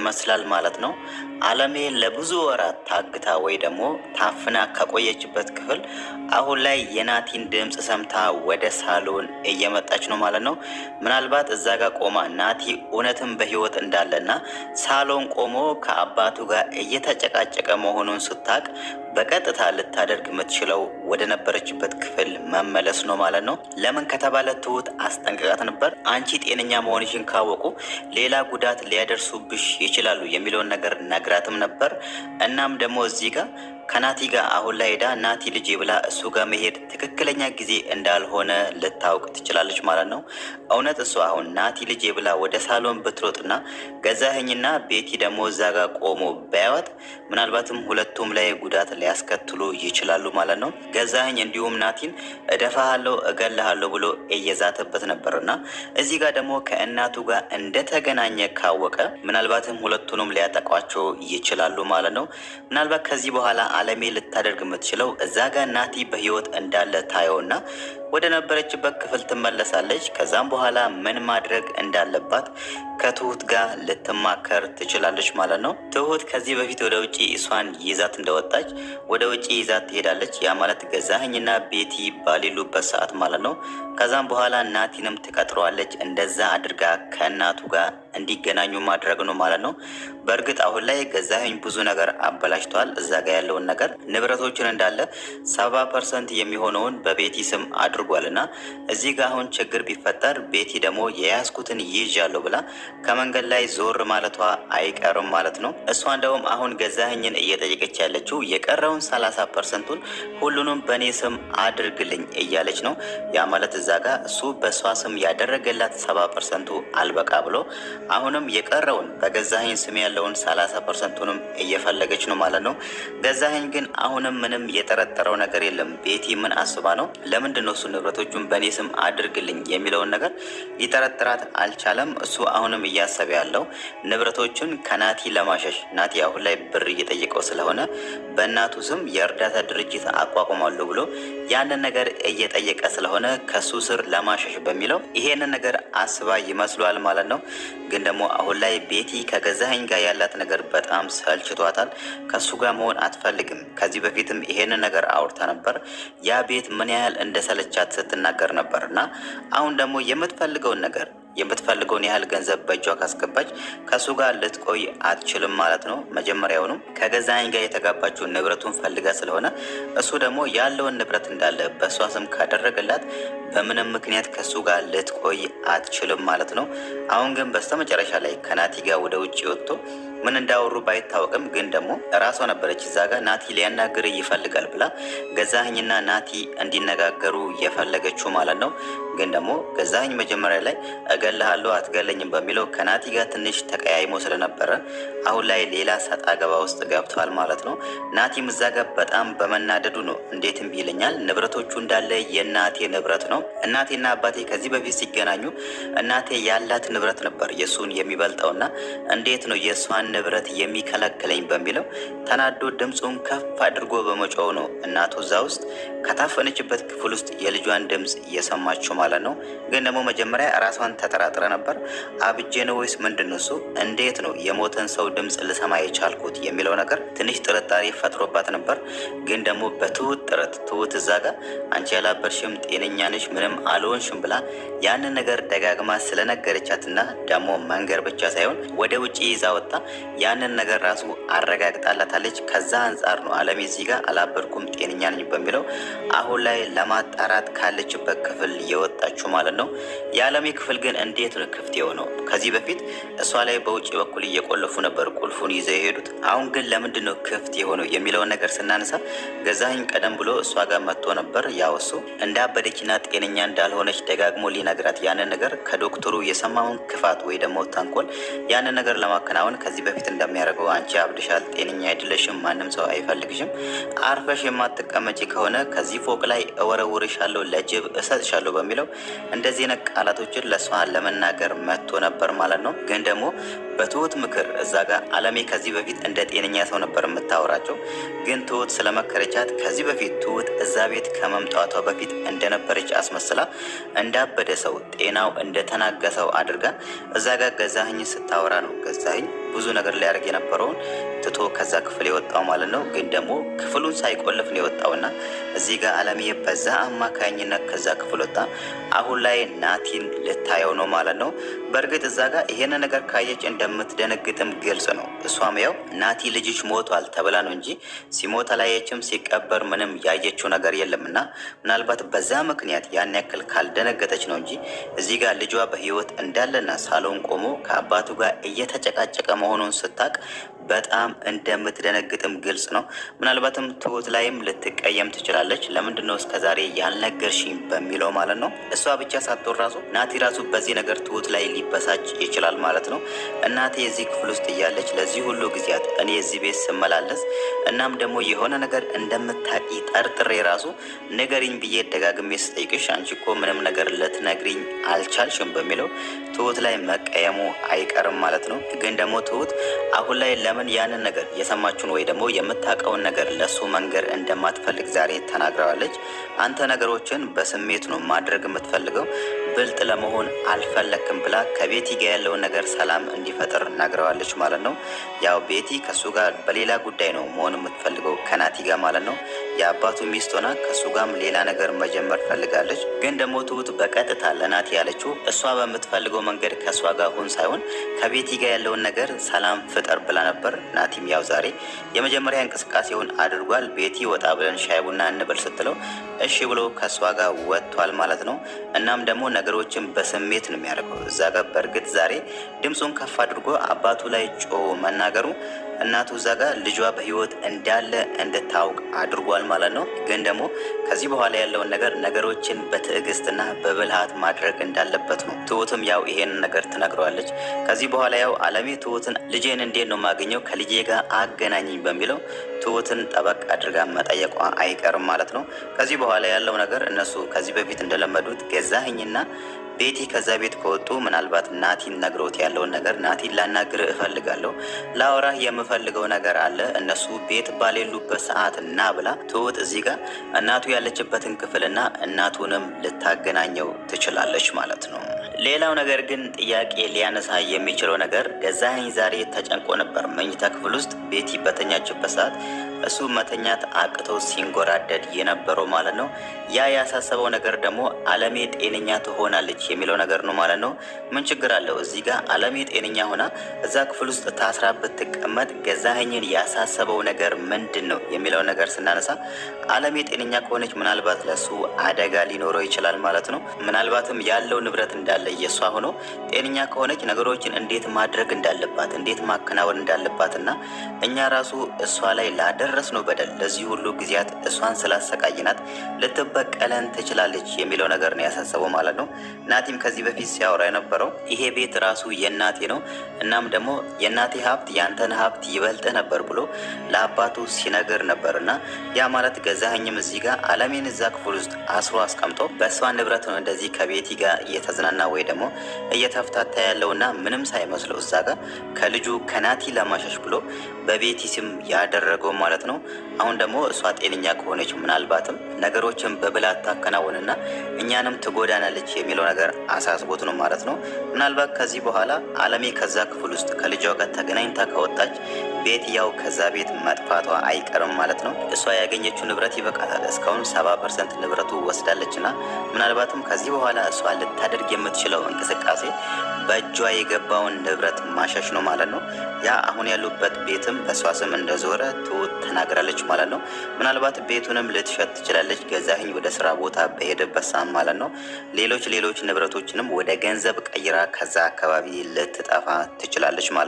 ይመስላል ማለት ነው። አለሜ ለብዙ ወራት ታግታ ወይ ደግሞ ታፍና ከቆየችበት ክፍል አሁን ላይ የናቲን ድምፅ ሰምታ ወደ ሳሎን እየመጣች ነው ማለት ነው። ምናልባት እዛ ጋር ቆማ ናቲ እውነትም በህይወት እንዳለና ሳሎን ቆሞ ከአባቱ ጋር እየተጨቃጨቀ መሆኑን ስታቅ በቀጥታ ልታደርግ የምትችለው ወደ ነበረችበት ክፍል መመለስ ነው ማለት ነው። ለምን ከተባለ ትሁት አስጠንቅቃት ነበር። አንቺ ጤነኛ መሆንሽን ካወቁ ሌላ ጉዳት ሊያደርሱብሽ ይችላሉ የሚለውን ነገር ነግራትም ነበር። እናም ደግሞ እዚህ ጋር ከናቲ ጋር አሁን ላይ ሄዳ ናቲ ልጄ ብላ እሱ ጋር መሄድ ትክክለኛ ጊዜ እንዳልሆነ ልታውቅ ትችላለች ማለት ነው። እውነት እሱ አሁን ናቲ ልጄ ብላ ወደ ሳሎን ብትሮጥና ገዛኸኝና ቤቲ ደግሞ እዛ ጋር ቆሞ ቢያዩት ምናልባትም ሁለቱም ላይ ጉዳት ሊያስከትሉ ይችላሉ ማለት ነው። ገዛኸኝ እንዲሁም ናቲን እደፋሃለሁ እገልሃለሁ ብሎ እየዛተበት ነበርና እዚህ ጋር ደግሞ ከእናቱ ጋር እንደተገናኘ ካወቀ ምናልባትም ሁለቱንም ሊያጠቋቸው ይችላሉ ማለት ነው። ምናልባት ከዚህ በኋላ አለሜ ልታደርግ የምትችለው እዛ ጋር ናቲ በህይወት እንዳለ ታየውና ወደ ነበረችበት ክፍል ትመለሳለች። ከዛም በኋላ ምን ማድረግ እንዳለባት ከትሁት ጋር ልትማከር ትችላለች ማለት ነው። ትሁት ከዚህ በፊት ወደ ውጪ እሷን ይዛት እንደወጣች ወደ ውጪ ይዛት ትሄዳለች። ያ ማለት ገዛኸኝና ቤቲ ባሌሉበት ሰዓት ማለት ነው። ከዛም በኋላ ናቲንም ትቀጥረዋለች። እንደዛ አድርጋ ከእናቱ ጋር እንዲገናኙ ማድረግ ነው ማለት ነው። በእርግጥ አሁን ላይ ገዛኸኝ ብዙ ነገር አበላሽተዋል። እዛ ጋር ያለውን ነገር ንብረቶችን እንዳለ 70% የሚሆነውን በቤቲ ስም አድርጓልና እዚህ ጋር አሁን ችግር ቢፈጠር ቤቲ ደግሞ የያዝኩትን ይዣለሁ ብላ ከመንገድ ላይ ዞር ማለቷ አይቀርም ማለት ነው። እሷ እንደውም አሁን ገዛኸኝን እየጠየቀች ያለችው የቀረውን 30%ቱን ሁሉንም በእኔ ስም አድርግልኝ እያለች ነው። ያ ማለት እዛ ጋር እሱ በእሷ ስም ያደረገላት 70%ቱ አልበቃ ብሎ አሁንም የቀረውን በገዛኸኝ ስም ያለውን 30%ቱንም እየፈለገች ነው ማለት ነው። ገዛኸኝ ግን አሁንም ምንም የጠረጠረው ነገር የለም። ቤቲ ምን አስባ ነው ለምንድን ነው እሱ ንብረቶቹን በእኔ ስም አድርግልኝ የሚለውን ነገር ሊጠረጥራት አልቻለም። እሱ አሁንም እያሰበ ያለው ንብረቶቹን ከናቲ ለማሸሽ ናቲ አሁን ላይ ብር እየጠየቀው ስለሆነ በእናቱ ስም የእርዳታ ድርጅት አቋቁማለሁ ብሎ ያንን ነገር እየጠየቀ ስለሆነ ከሱ ስር ለማሸሽ በሚለው ይሄንን ነገር አስባ ይመስሏል ማለት ነው። ግን ደግሞ አሁን ላይ ቤቲ ከገዛኸኝ ጋር ያላት ነገር በጣም ሰልችቷታል። ከሱ ጋር መሆን አትፈልግም። ከዚህ በፊትም ይሄንን ነገር አውርታ ነበር። ያ ቤት ምን ያህል እንደሰለቻት ስትናገር ነበር እና አሁን ደግሞ የምትፈልገውን ያህል ገንዘብ በእጇ ካስገባች ከሱ ጋር ልትቆይ አትችልም ማለት ነው። መጀመሪያውንም ከገዛኸኝ ጋር የተጋባችውን ንብረቱን ፈልጋ ስለሆነ እሱ ደግሞ ያለውን ንብረት እንዳለ በእሷ ስም ካደረገላት በምንም ምክንያት ከሱ ጋር ልትቆይ አትችልም ማለት ነው። አሁን ግን በስተመጨረሻ ላይ ከናቲ ጋር ወደ ውጭ ወጥቶ ምን እንዳወሩ ባይታወቅም ግን ደግሞ ራሷ ነበረች እዛ ጋር ናቲ ሊያናግር ይፈልጋል ብላ ገዛኸኝና ናቲ እንዲነጋገሩ የፈለገችው ማለት ነው። ግን ደግሞ ገዛኸኝ መጀመሪያ ላይ እገልሃለሁ አትገለኝም በሚለው ከናቲ ጋር ትንሽ ተቀያይሞ ስለነበረ አሁን ላይ ሌላ ሰጣ ገባ ውስጥ ገብተዋል ማለት ነው። ናቲም እዛ ጋር በጣም በመናደዱ ነው እንዴትም ይለኛል ንብረቶቹ እንዳለ የእናቴ ንብረት ነው። እናቴና አባቴ ከዚህ በፊት ሲገናኙ እናቴ ያላት ንብረት ነበር የእሱን የሚበልጠውና እንዴት ነው የእሷን ንብረት የሚከለክለኝ በሚለው ተናዶ ድምፁን ከፍ አድርጎ በመጮው ነው እናቱ እዛ ውስጥ ከታፈነችበት ክፍል ውስጥ የልጇን ድምፅ እየሰማችው ማለት ነው። ግን ደግሞ መጀመሪያ ራሷን ተጠራጥረ ነበር። አብጄ ነው ወይስ ምንድን ነው እሱ እንዴት ነው የሞተን ሰው ድምፅ ልሰማ የቻልኩት የሚለው ነገር ትንሽ ጥርጣሬ ፈጥሮባት ነበር። ግን ደግሞ በትሁት ጥረት ትሁት እዛ ጋር አንቺ ያላበርሽም ጤነኛ ነሽ ምንም አልሆንሽም ብላ ያንን ነገር ደጋግማ ስለነገረቻትና ደግሞ መንገር ብቻ ሳይሆን ወደ ውጭ ይዛ ወጣ ያንን ነገር ራሱ አረጋግጣላታለች። ከዛ አንጻር ነው አለሜ እዚህ ጋር አላበርኩም ጤነኛ ነኝ በሚለው አሁን ላይ ለማጣራት ካለችበት ክፍል የወጣችው ማለት ነው። የአለሜ ክፍል ግን እንዴት ነው ክፍት የሆነው? ከዚህ በፊት እሷ ላይ በውጭ በኩል እየቆለፉ ነበር ቁልፉን ይዘው የሄዱት። አሁን ግን ለምንድን ነው ክፍት የሆነው የሚለውን ነገር ስናነሳ ገዛኸኝ ቀደም ብሎ እሷ ጋር መጥቶ ነበር። ያው እሱ እንዳበደችና ጤነኛ እንዳልሆነች ደጋግሞ ሊነግራት ያንን ነገር ከዶክተሩ የሰማውን ክፋት ወይ ደግሞ ተንኮል ያንን ነገር ለማከናወን ከዚህ በፊት እንደሚያደርገው አንቺ አብድሻል፣ ጤነኛ አይደለሽም፣ ማንም ሰው አይፈልግሽም፣ አርፈሽ የማትቀመጪ ከሆነ ከዚህ ፎቅ ላይ እወረውርሻለሁ፣ ለጅብ እሰጥሻለሁ በሚለው እንደዚህ አይነት ቃላቶችን ለሷ ለመናገር መጥቶ ነበር ማለት ነው። ግን ደግሞ በትሁት ምክር እዛ ጋር አለሜ ከዚህ በፊት እንደ ጤነኛ ሰው ነበር የምታወራቸው። ግን ትሁት ስለመከረቻት ከዚህ በፊት ትሁት እዛ ቤት ከመምጣቷ በፊት እንደነበረች አስመስላ እንዳበደ ሰው ጤናው እንደተናገሰው አድርጋ እዛ ጋር ገዛኸኝ ስታወራ ነው ገዛኸኝ ብዙ ነገር ሊያደርግ የነበረውን ትቶ ከዛ ክፍል የወጣው ማለት ነው። ግን ደግሞ ክፍሉን ሳይቆልፍ ነው የወጣውና እዚህ ጋር አለምዬ በዛ አማካኝነት ከዛ ክፍል ወጣ። አሁን ላይ ናቲን ልታየው ነው ማለት ነው። በእርግጥ እዛ ጋር ይሄን ነገር ካየች እንደምትደነግጥም ግልጽ ነው። እሷም ያው ናቲ ልጅሽ ሞቷል ተብላ ነው እንጂ ሲሞት አላየችም፣ ሲቀበር ምንም ያየችው ነገር የለምና ምናልባት በዛ ምክንያት ያን ያክል ካልደነገጠች ነው እንጂ እዚህ ጋር ልጇ በህይወት እንዳለና ሳሎን ቆሞ ከአባቱ ጋር እየተጨቃጨቀ መሆኑን ስታቅ በጣም እንደምትደነግጥም ግልጽ ነው። ምናልባትም ትሁት ላይም ልትቀየም ትችላለች። ለምንድነው እስከዛሬ ያልነገርሽኝ በሚለው ማለት ነው። እሷ ብቻ ሳትሆን ራሱ ናቲ ራሱ በዚህ ነገር ትሁት ላይ ሊበሳጭ ይችላል ማለት ነው። እናቴ የዚህ ክፍል ውስጥ እያለች ለዚህ ሁሉ ጊዜያት እኔ እዚህ ቤት ስመላለስ እናም ደግሞ የሆነ ነገር እንደምታቂ ጠርጥሬ ራሱ ንገሪኝ ብዬ ደጋግሜ ስጠይቅሽ አንቺ እኮ ምንም ነገር ልትነግሪኝ አልቻልሽም በሚለው ትሁት ላይ መቀየሙ አይቀርም ማለት ነው። ግን ደግሞ ትሁት አሁን ላይ ለምን ያንን ነገር የሰማችሁን ወይ ደግሞ የምታውቀውን ነገር ለሱ መንገር እንደማትፈልግ ዛሬ ተናግረዋለች። አንተ ነገሮችን በስሜት ነው ማድረግ የምትፈልገው፣ ብልጥ ለመሆን አልፈለክም ብላ ከቤቲ ጋር ያለውን ነገር ሰላም እንዲፈጠር ናግረዋለች ማለት ነው። ያው ቤቲ ከሱ ጋር በሌላ ጉዳይ ነው መሆን የምትፈልገው ከናቲ ጋር ማለት ነው። የአባቱ ሚስት ሆና ከሱ ጋርም ሌላ ነገር መጀመር ፈልጋለች። ግን ደግሞ ትሁት በቀጥታ ለናቲ ያለችው እሷ በምትፈልገው መንገድ ከእሷ ጋር ሁን ሳይሆን ከቤቲ ጋር ያለውን ነገር ሰላም ፍጠር ብላ ነበር። ናቲም ያው ዛሬ የመጀመሪያ እንቅስቃሴውን አድርጓል። ቤቲ ወጣ ብለን ሻይ ቡና እንበል ስትለው እሺ ብሎ ከእሷ ጋር ወጥቷል ማለት ነው። እናም ደግሞ ነገሮችን በስሜት ነው የሚያደርገው እዛ ጋር። በእርግጥ ዛሬ ድምፁን ከፍ አድርጎ አባቱ ላይ ጮ መናገሩ እናቱ እዛ ጋር ልጇ በህይወት እንዳለ እንድታውቅ አድርጓል ማለት ነው። ግን ደግሞ ከዚህ በኋላ ያለውን ነገሮችን በትዕግስትና በብልሃት ማድረግ እንዳለበት ነው። ትሁትም ያው ይሄን ነገር ትነግረዋለች። ከዚህ በኋላ ያው አለሜ ትሁትን ልጄን እንዴት ነው ማገኘው ከልጄ ጋር አገናኝኝ በሚለው ትሁትን ጠበቅ አድርጋ መጠየቋ አይቀርም ማለት ነው። ከዚህ በኋላ ያለው ነገር እነሱ ከዚህ በፊት እንደለመዱት ገዛኸኝና ቤቲ ከዛ ቤት ከወጡ ምናልባት ናቲን ነግሮት ያለውን ነገር ናቲን ላናግር እፈልጋለሁ፣ ላወራህ የምፈልገው ነገር አለ፣ እነሱ ቤት ባሌሉበት ሰዓት ና ብላ ትሁት እዚህ ጋር እናቱ ያለችበትን ክፍልና እናቱንም ልታገናኘው ትችላለች ማለት ነው። ሌላው ነገር ግን ጥያቄ ሊያነሳ የሚችለው ነገር ገዛኸኝ ዛሬ ተጨንቆ ነበር መኝታ ክፍል ውስጥ ቤቲ በተኛችበት ሰዓት እሱ መተኛት አቅተው ሲንጎራደድ የነበረው ማለት ነው። ያ ያሳሰበው ነገር ደግሞ አለሜ ጤነኛ ትሆናለች የሚለው ነገር ነው ማለት ነው። ምን ችግር አለው እዚህ ጋር አለሜ ጤነኛ ሆና እዛ ክፍል ውስጥ ታስራ ብትቀመጥ ገዛኸኝን ያሳሰበው ነገር ምንድን ነው የሚለው ነገር ስናነሳ አለሜ ጤነኛ ከሆነች ምናልባት ለሱ አደጋ ሊኖረው ይችላል ማለት ነው። ምናልባትም ያለው ንብረት እንዳለ የሷ ሆኖ ጤነኛ ከሆነች ነገሮችን እንዴት ማድረግ እንዳለባት እንዴት ማከናወን እንዳለባትና እኛ ራሱ እሷ ላይ ላደረስነው በደል ለዚህ ሁሉ ጊዜያት እሷን ስላሰቃይናት ልትበቀለን ትችላለች የሚለው ነገር ነው ያሳሰበው ማለት ነው። ናቲም ከዚህ በፊት ሲያወራ የነበረው ይሄ ቤት ራሱ የናቴ ነው፣ እናም ደግሞ የናቴ ሀብት ያንተን ሀብት ይበልጥ ነበር ብሎ ለአባቱ ሲነገር ነበርና ያ ማለት ገዛኸኝም እዚህ ጋር አለሜን እዛ ክፍል ውስጥ አስሮ አስቀምጦ በእሷ ንብረት ነው እንደዚህ ከቤቲ ጋር እየተዝናና ወይ ደግሞ እየተፍታታ ያለውና ምንም ሳይመስለው እዛ ጋር ከልጁ ከናቲ ለማሸሽ ብሎ በቤቲ ስም ያደረገው ማለት ነው። አሁን ደግሞ እሷ ጤነኛ ከሆነች ምናልባትም ነገሮችን በብላት ታከናውንና እኛንም ትጎዳናለች የሚለው ነገር አሳስቦት ነው ማለት ነው። ምናልባት ከዚህ በኋላ አለሜ ከዛ ክፍል ውስጥ ከልጇ ጋር ተገናኝታ ከወጣች ቤት ያው ከዛ ቤት መጥፋቷ አይቀርም ማለት ነው። እሷ ያገኘችው ንብረት ይበቃታል። እስካሁን 70% ንብረቱ ወስዳለችና ምናልባትም ከዚህ በኋላ እሷ ልታደርግ የምትችለው እንቅስቃሴ በእጇ የገባውን ንብረት ማሸሽ ነው ማለት ነው። ያ አሁን ያሉበት ቤትም በእሷ ስም እንደዞረ ትሁት ተናግራለች ማለት ነው። ምናልባት ቤቱንም ልትሸጥ ትችላለች ገዛኸኝ ወደ ስራ ቦታ በሄደበት ሰዓት ማለት ነው። ሌሎች ንብረቶችንም ወደ ገንዘብ ቀይራ ከዛ አካባቢ ልትጠፋ ትችላለች ማለት ነው።